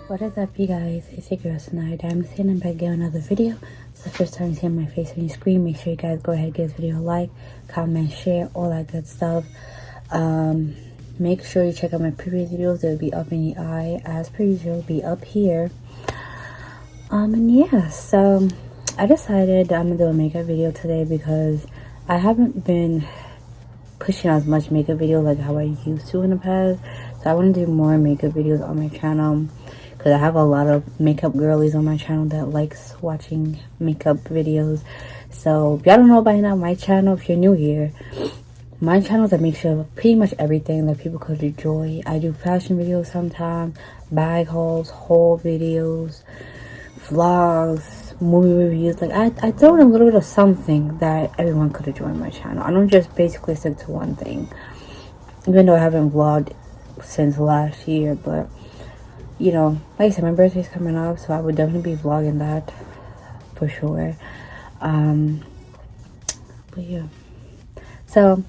What is up, you guys? It's your girl tonight. I'm here. I'm back again with another video. It's the first time you see my face on your screen. Make sure you guys go ahead and give this video a like, comment, share, all that good stuff. Make sure you check out my previous videos. They'll be up in the eye as per usual. Be up here. And yeah, so I decided I'm gonna do a makeup video today because I haven't been pushing as much makeup videos like how I used to in the past. So I want to do more makeup videos on my channel because I have a lot of makeup girlies on my channel that likes watching makeup videos. So if y'all don't know by now, my channel, if you're new here, my channel is a mixture of pretty much everything that people could enjoy. I do fashion videos sometimes, bag hauls, haul videos, vlogs, movie reviews. Like I throw in a little bit of something that everyone could enjoy on my channel. I don't just basically stick to one thing, even though I haven't vlogged since last year. But you know, like I said, my birthday's coming up, so I would definitely be vlogging that for sure. But yeah, so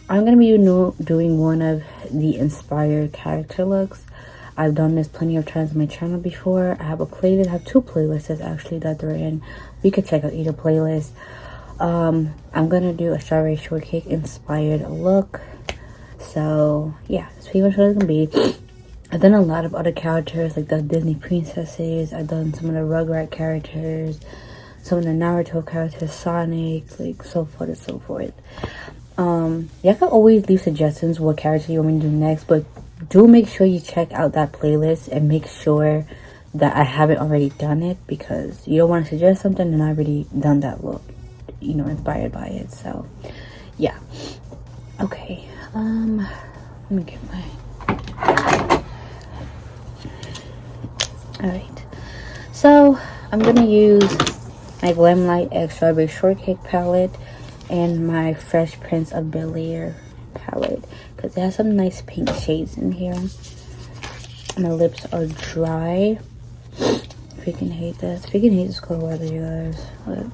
I'm gonna be doing one of the inspired character looks. I've done this plenty of times on my channel before. I have a playlist. I have two playlists actually that they're in. We could check out either playlist. I'm gonna do a strawberry shortcake inspired look. So yeah, that's pretty much what it's gonna be. I've done a lot of other characters like the Disney princesses. I've done some of the Rugrat characters, some of the Naruto characters, Sonic, like so forth and so forth. Y'all can always leave suggestions what character you want me to do next, but do make sure you check out that playlist and make sure that I haven't already done it, because you don't want to suggest something and I've already done that look, you know, inspired by it. So yeah, okay, let me get my alright, so I'm gonna use my Glamlight X Strawberry Shortcake palette and my Fresh Prince of Bel-Air palette because it has some nice pink shades in here. My lips are dry. Freaking hate this. Freaking hate this cold weather, you guys. But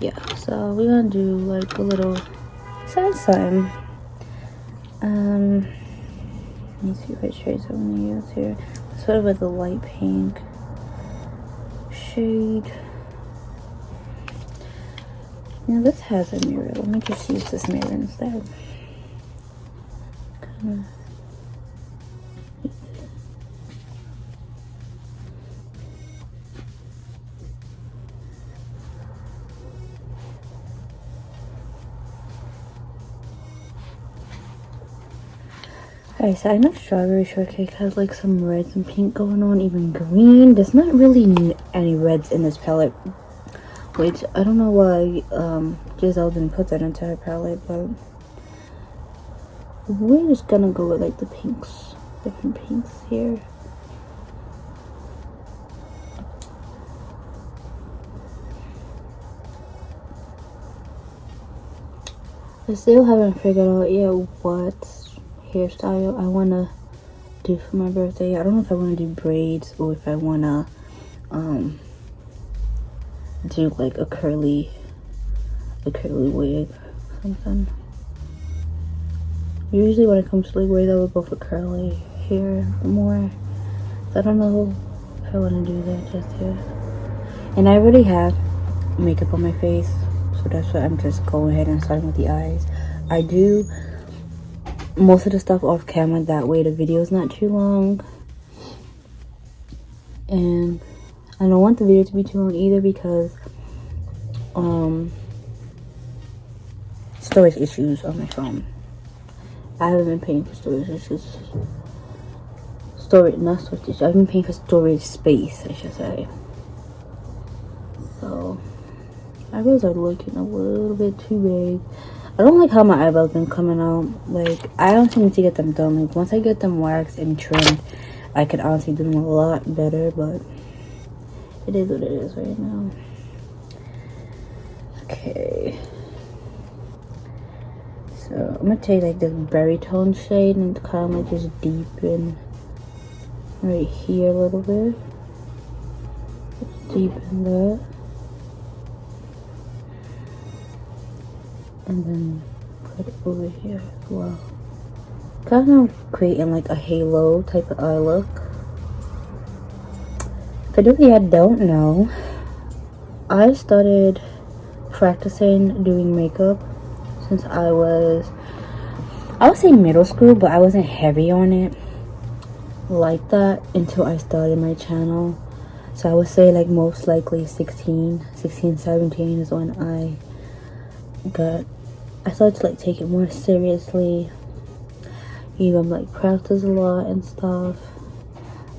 yeah, so we're gonna do like a little sun. Let me see what shades I'm gonna use here. Sort of with the light pink shade. Now this has a mirror. Let me just use this mirror instead. Alright, so I know Strawberry Shortcake has like some reds and pink going on, even green. There's not really any reds in this palette, which I don't know why Giselle didn't put that into her palette, but we're just gonna go with like the pinks, different pinks here. I still haven't figured out yet what hairstyle I wanna do for my birthday. I don't know if I wanna do braids or if I wanna do like a curly wig or something. Usually when it comes to like wigs, I would go for curly hair more. So I don't know if I want to do that just yet. And I already have makeup on my face, so that's why I'm just going ahead and starting with the eyes. I do most of the stuff off camera, that way the video is not too long. And I don't want the video to be too long either because storage issues on my phone. I haven't been paying for storage issues. Not storage issues. I've been paying for storage space, I should say. So eyebrows are looking a little bit too big. I don't like how my eyebrows been coming out. Like, I honestly need to get them done. Like, once I get them waxed and trimmed, I could honestly do them a lot better, but it is what it is right now. Okay. So, I'm gonna take like this berry tone shade and kind of like just deepen right here a little bit. Just deepen that. And then put it over here as well. Kind of creating like a halo type of eye look. For those of you that don't know, I started practicing doing makeup since I would say middle school, but I wasn't heavy on it like that until I started my channel. So I would say like most likely 16, 17 is when I started to like take it more seriously, even like practice a lot and stuff.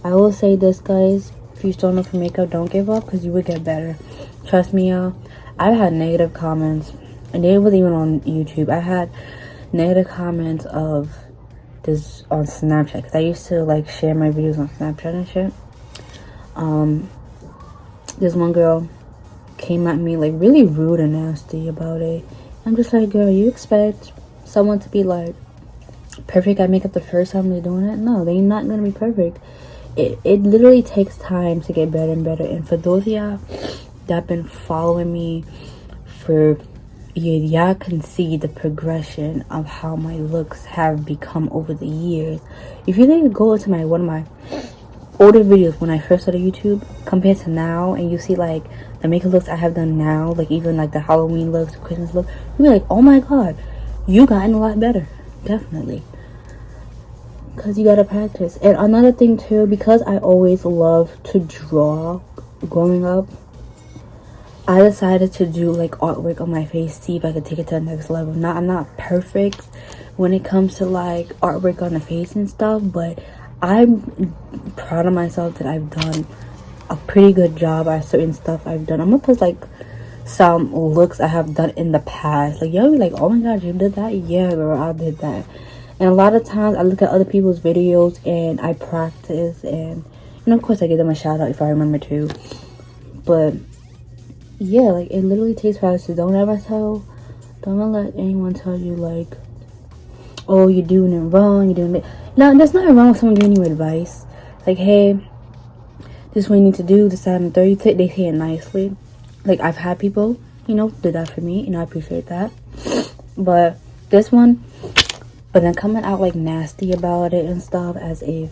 I will say this, guys, if you still know for makeup, don't give up, because you will get better. Trust me, y'all. I've had negative comments, and it wasn't even on YouTube. I had negative comments of this on Snapchat, because I used to like share my videos on Snapchat and shit. This one girl came at me like really rude and nasty about it. I'm just like, girl, you expect someone to be like perfect at makeup the first time they're doing it? No, they're not gonna be perfect. It literally takes time to get better and better. And for those of y'all that have been following me for years, y'all can see the progression of how my looks have become over the years. If you think go into one of my older videos when I first started YouTube compared to now, and you see like the makeup looks I have done now, like even like the Halloween looks, the Christmas look, you'll be like, oh my god, you gotten a lot better. Definitely. Because you gotta practice. And another thing too, because I always loved to draw growing up, I decided to do like artwork on my face, see if I could take it to the next level. I'm not perfect when it comes to like artwork on the face and stuff, but I'm proud of myself that I've done a pretty good job at certain stuff I've done. I'm gonna put like some looks I have done in the past. Like y'all be like, oh my god, you did that? Yeah, girl, I did that. And a lot of times I look at other people's videos and I practice, and of course I give them a shout out if I remember to. But yeah, like it literally takes practice. Don't let anyone tell you like, oh, you're doing it wrong, you're doing it. No, there's nothing wrong with someone giving you advice. Like, hey, this is what you need to do, this, that, and the third. They say it nicely. Like, I've had people, do that for me, and I appreciate that. But this one, but then coming out like nasty about it and stuff, as if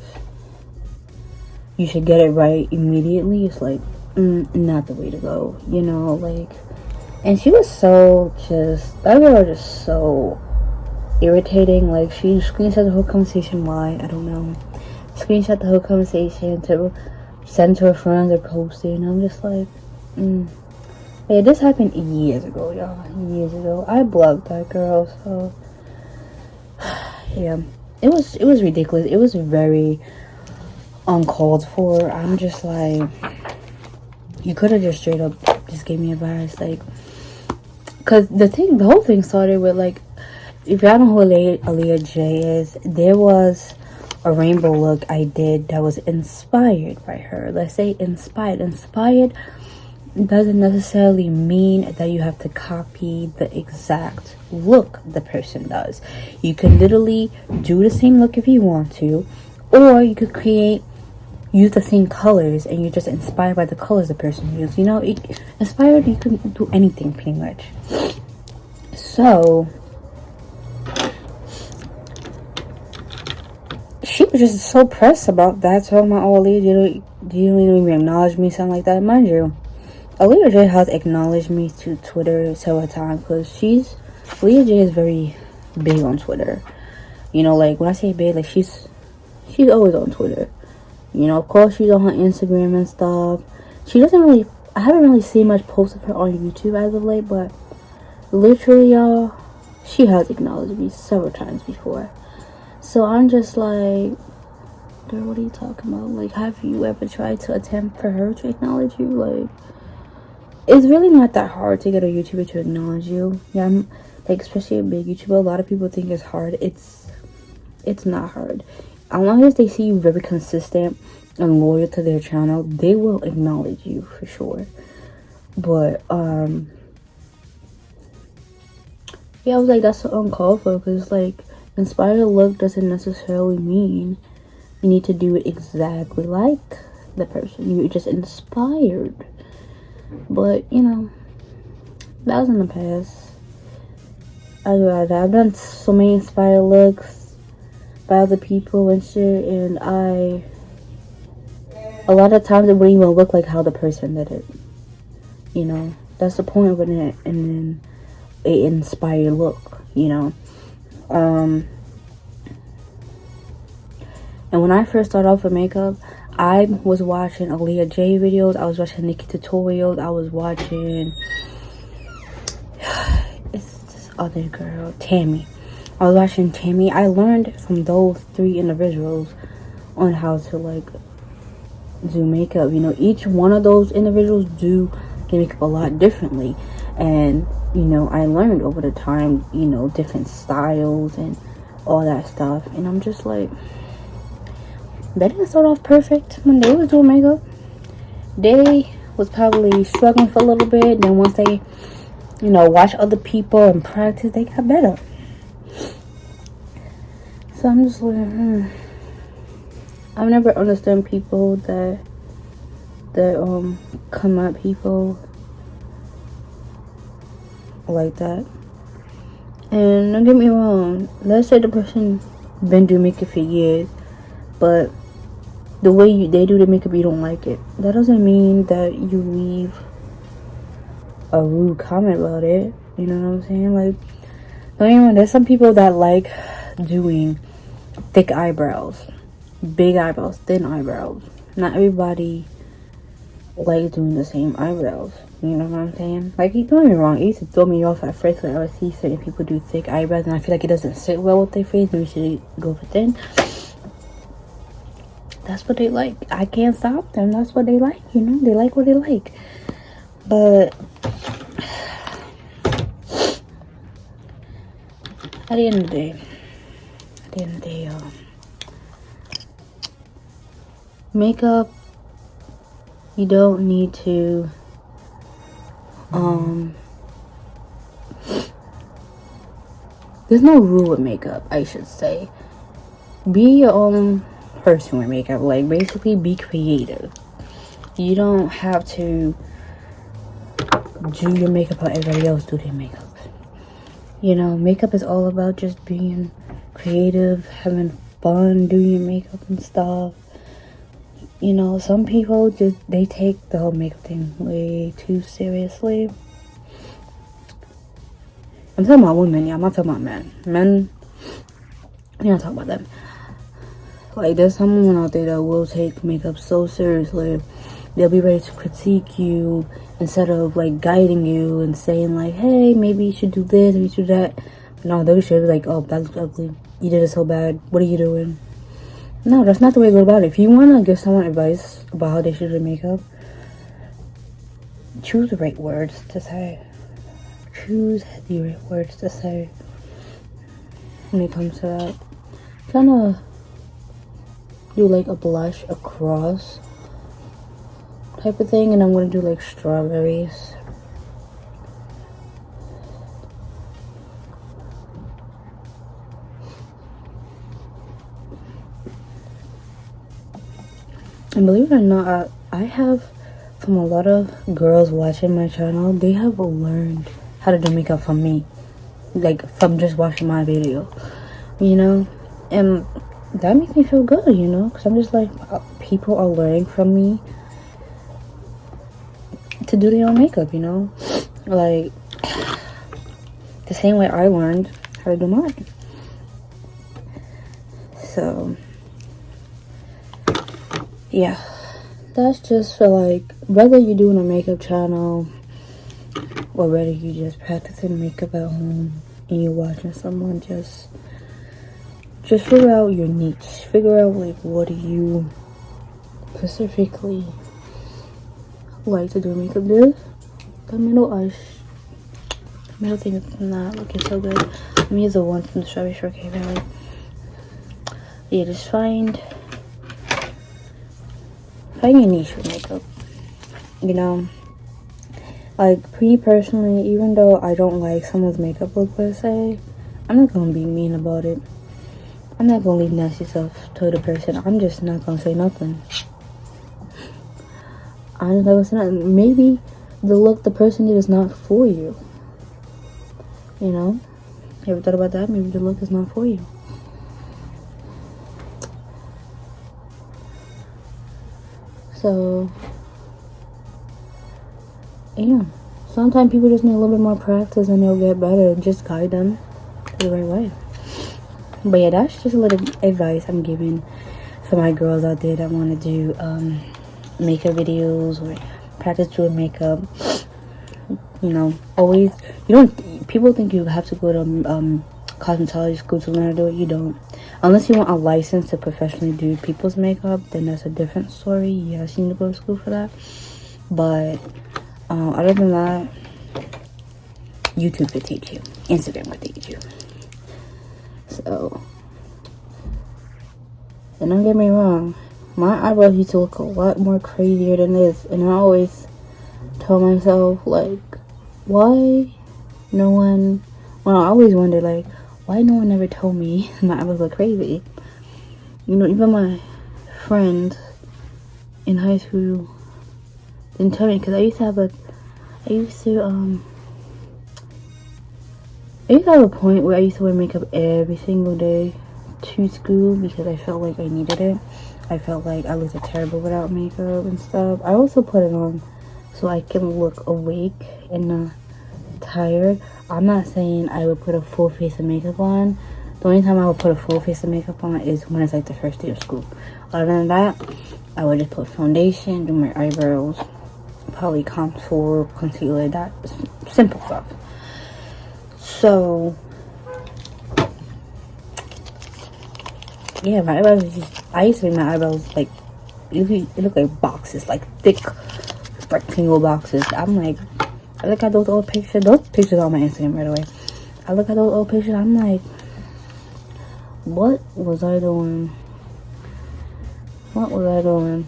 you should get it right immediately, it's like, not the way to go, like. And she was that girl was just so irritating. Like, she screenshot the whole conversation. Why? I don't know. Screenshot the whole conversation to send to her friends or post it, and I'm just like, yeah, this happened years ago, y'all. Years ago. I blocked that girl, so yeah. It was ridiculous. It was very uncalled for. I'm just like, you could have just straight up just gave me advice, like, because the whole thing started with, like, if y'all know who Aaliyah J is, there was a rainbow look I did that was inspired by her. Let's say inspired doesn't necessarily mean that you have to copy the exact look the person does. You can literally do the same look if you want to, or you could use the same colors and you're just inspired by the colors the person used. Inspired, you can do anything pretty much. So she was just so pressed about that, talking about, oh, Aaliyah, you don't even acknowledge me, something like that. Mind you, Aaliyah J has acknowledged me to Twitter several times, because Aaliyah J is very big on Twitter. Like, when I say big, like, she's always on Twitter. Of course, she's on her Instagram and stuff. I haven't really seen much posts of her on YouTube as of late, but literally, y'all, she has acknowledged me several times before. So I'm just like, girl, what are you talking about? Like, have you ever tried to attempt for her to acknowledge you? Like, it's really not that hard to get a YouTuber to acknowledge you. Yeah, like, especially a big YouTuber. A lot of people think it's hard. It's not hard. As long as they see you very consistent and loyal to their channel, they will acknowledge you for sure. But yeah, I was like, that's so uncalled for, because like, inspired look doesn't necessarily mean you need to do it exactly like the person. You're just inspired. But that was in the past. I've done so many inspired looks by other people and shit, and a lot of times it wouldn't even look like how the person did it. You know, that's the point of it, and then it inspired look, you know. And when I first started off with makeup, I was watching Aaliyah J videos, I was watching Nikki tutorials, I was watching it's this other girl, Tammy. I was watching Tammy. I learned from those 3 individuals on how to like do makeup. You know, each one of those individuals do their makeup a lot differently, and you know, I learned over the time, you know, different styles and all that stuff. And I'm just like, they didn't start off perfect when they was doing makeup. They was probably struggling for a little bit. Then once they, you know, watch other people and practice, they got better. So I'm just like, I've never understood people that come at people like that. And don't get me wrong, let's say the person been doing makeup for years, but the way they do the makeup, you don't like it. That doesn't mean that you leave a rude comment about it. You know what I'm saying? Like, don't get me wrong, there's some people that like doing thick eyebrows, big eyebrows, thin eyebrows. Not everybody likes doing the same eyebrows. You know what I'm saying? Like, don't get me wrong, it used to throw me off at first when I would see certain people do thick eyebrows, and I feel like it doesn't sit well with their face. Maybe should go for thin. That's what they like. I can't stop them. That's what they like. You know, they like what they like. But at the end of the day, makeup, you don't need to there's no rule with makeup, I should say. Be your own person with makeup. Like, basically be creative. You don't have to do your makeup how everybody else do their makeup. You know, makeup is all about just being creative, having fun, doing your makeup and stuff. You know, some people just, they take the whole makeup thing way too seriously. I'm talking about women, yeah, I'm not talking about men. Men, we're not talking about them. Like, there's some women out there that will take makeup so seriously. They'll be ready to critique you instead of like guiding you and saying like, hey, maybe you should do this, maybe you should do that. No, they should be like, oh, that looks ugly. You did it so bad. What are you doing? No, that's not the way to go about it. If you want to give someone advice about how they should do makeup, choose the right words to say. Choose the right words to say when it comes to that. Kind of do like a blush across type of thing, and I'm gonna do like strawberries. And believe it or not, I have, from a lot of girls watching my channel, they have learned how to do makeup from me, like from just watching my video, you know. And that makes me feel good, you know, because I'm just like, people are learning from me to do their own makeup, you know, like the same way I learned how to do mine. So yeah, that's just for like, whether you're doing a makeup channel or whether you just practicing makeup at home and you're watching someone, just figure out your niche. Figure out like, what do you specifically like to do makeup with. The middle thing is not looking so good. Let me use the one from the Strawberry Shortcake palette. Yeah, just find your niche with makeup. You know, like me personally, even though I don't like someone's makeup look per se, I'm not gonna be mean about it. I'm not gonna leave nasty stuff to the person. I'm just not gonna say nothing. I'm just not gonna say nothing. Maybe the look the person did is not for you. You know? You ever thought about that? Maybe the look is not for you. So yeah, sometimes people just need a little bit more practice and they'll get better. Just guide them the right way. But yeah, that's just a little advice I'm giving for my girls out there that want to do makeup videos or practice doing makeup. You know, always, you don't, people think you have to go to cosmetology school to learn how to do it. You don't. Unless you want a license to professionally do people's makeup, then that's a different story. Yes, you need to go to school for that. But other than that, YouTube could teach you. Instagram could teach you. So, and don't get me wrong, my eyebrows used to look a lot more crazier than this, and I always tell myself, like, why no one, well, I always wonder, like, why no one ever told me my eyebrows look crazy? You know, even my friend in high school didn't tell me, because I used to have a point where I used to wear makeup every single day to school because I felt like I needed it. I felt like I looked terrible without makeup and stuff. I also put it on so I can look awake and not tired. I'm not saying I would put a full face of makeup on. The only time I would put a full face of makeup on is when it's like the first day of school. Other than that, I would just put foundation, do my eyebrows, probably contour, concealer, that simple stuff. So yeah, my eyebrows is just, I used to make my eyebrows like, it look like boxes, like thick rectangle boxes. I'm like, I look at those old pictures. Those pictures are on my Instagram, by the way. I look at those old pictures. I'm like, what was I doing? What was I doing?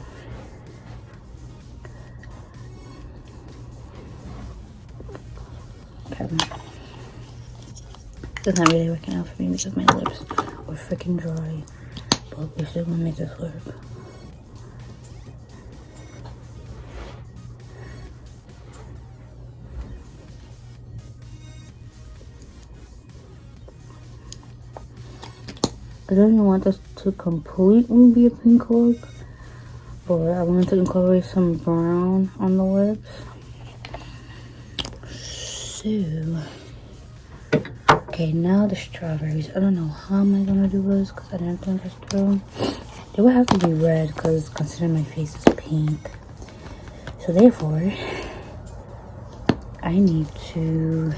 Okay. It's not really working out for me because my lips are freaking dry. But we're still gonna make this work. I don't even want this to completely be a pink look, but I wanted to incorporate some brown on the lips. So, okay, now the strawberries. I don't know how am I gonna do this because I didn't think this through. They would have to be red because considering my face is pink. So therefore, I need to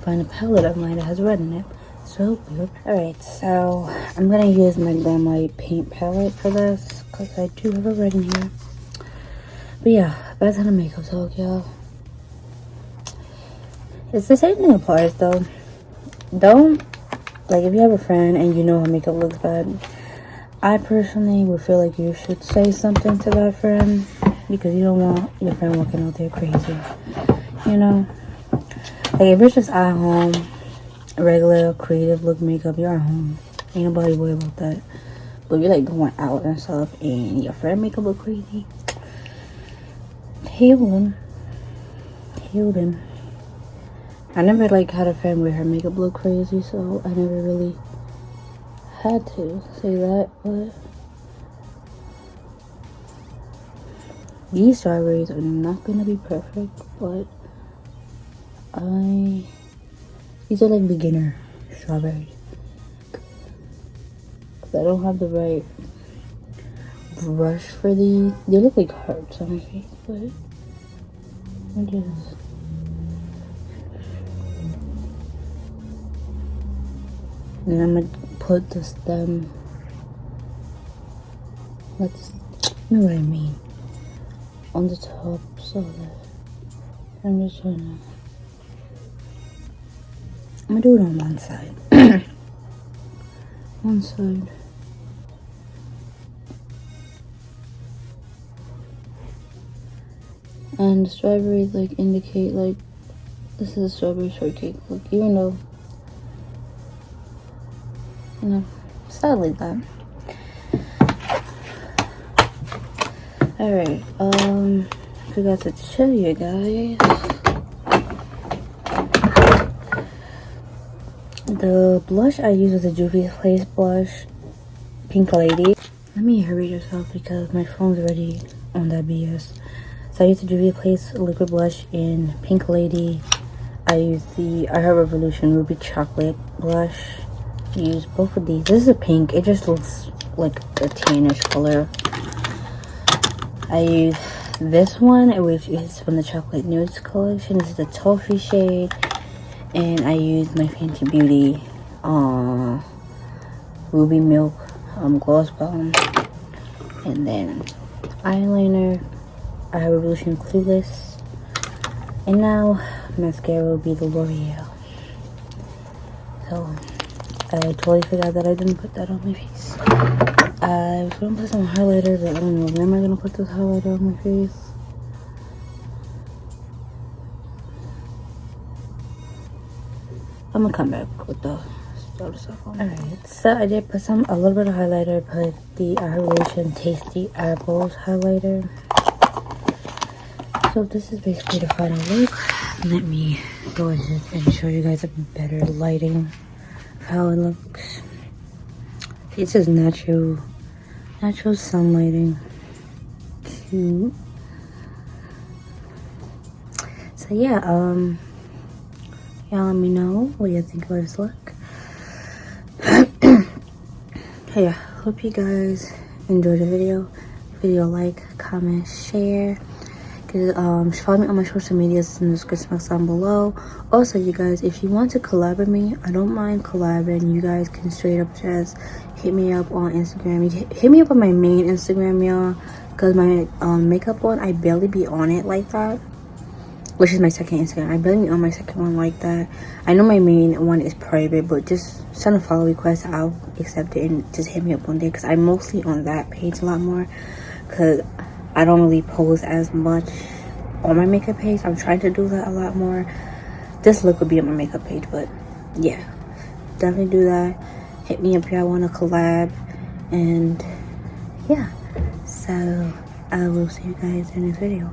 find a palette of mine that has red in it. So weird. Alright, so I'm gonna use my Glamlight paint palette for this because I do have a red in here. But yeah, back to the makeup talk, y'all. It's the same thing applies though. Don't, like, if you have a friend and you know her makeup looks bad, I personally would feel like you should say something to that friend because you don't want your friend walking out there crazy. You know? Like, if it's just at home, regular creative look makeup, you're at home, ain't nobody worry about that. But if you're like going out and stuff and your friend makeup look crazy, heal them. I never like had a friend where her makeup look crazy, so I never really had to say that. But these strawberries are not gonna be perfect, but these are like beginner strawberries. Cause I don't have the right brush for these. They look like hearts on my face, but I just. And then I'm gonna put the stem. You know what I mean? On the top, so that I'm just trying to. I'm gonna do it on one side. One side. And the strawberries like indicate like this is a strawberry shortcake look, even though, you know, sadly that. Alright, forgot to tell you guys. The blush I use is a Juvia's Place blush, Pink Lady. Let me hurry this up because my phone's already on that BS. So I used the Juvia's Place liquid blush in Pink Lady. I used the I Heart Revolution Ruby Chocolate blush. I used both of these. This is a pink. It just looks like a tannish color. I used this one, which is from the Chocolate Nudes collection. This is the Toffee shade. And I used my Fenty Beauty Ruby Milk Gloss Bomb. And then eyeliner, I Have Revolution Clueless. And now mascara will be the L'Oreal. So I totally forgot that I didn't put that on my face. I was gonna put some highlighter, but I don't know when am I gonna put this highlighter on my face. I'm gonna come back with the other stuff on. Alright, so I did put a little bit of highlighter. Put the Revolution Tasty Apples highlighter. So this is basically the final look. Let me go ahead and show you guys a better lighting of how it looks. It's just natural sun lighting. Cute. So yeah, y'all let me know what you think about this look. Hey, I hope you guys enjoyed the video. Like, comment, share. Follow me on my social medias in the description box down below. Also, you guys, if you want to collab with me, I don't mind collabing. You guys can straight up just hit me up on Instagram. You hit me up on my main Instagram, y'all, because my makeup one, I barely be on it like that, which is my second Instagram. I barely be on my second one like that. I know my main one is private, but just send a follow request. I'll accept it and just hit me up one day, because I'm mostly on that page a lot more, because I don't really post as much on my makeup page. I'm trying to do that a lot more. This look would be on my makeup page, but yeah, definitely do that. Hit me up if y'all want to collab. And yeah, so I will see you guys in this video.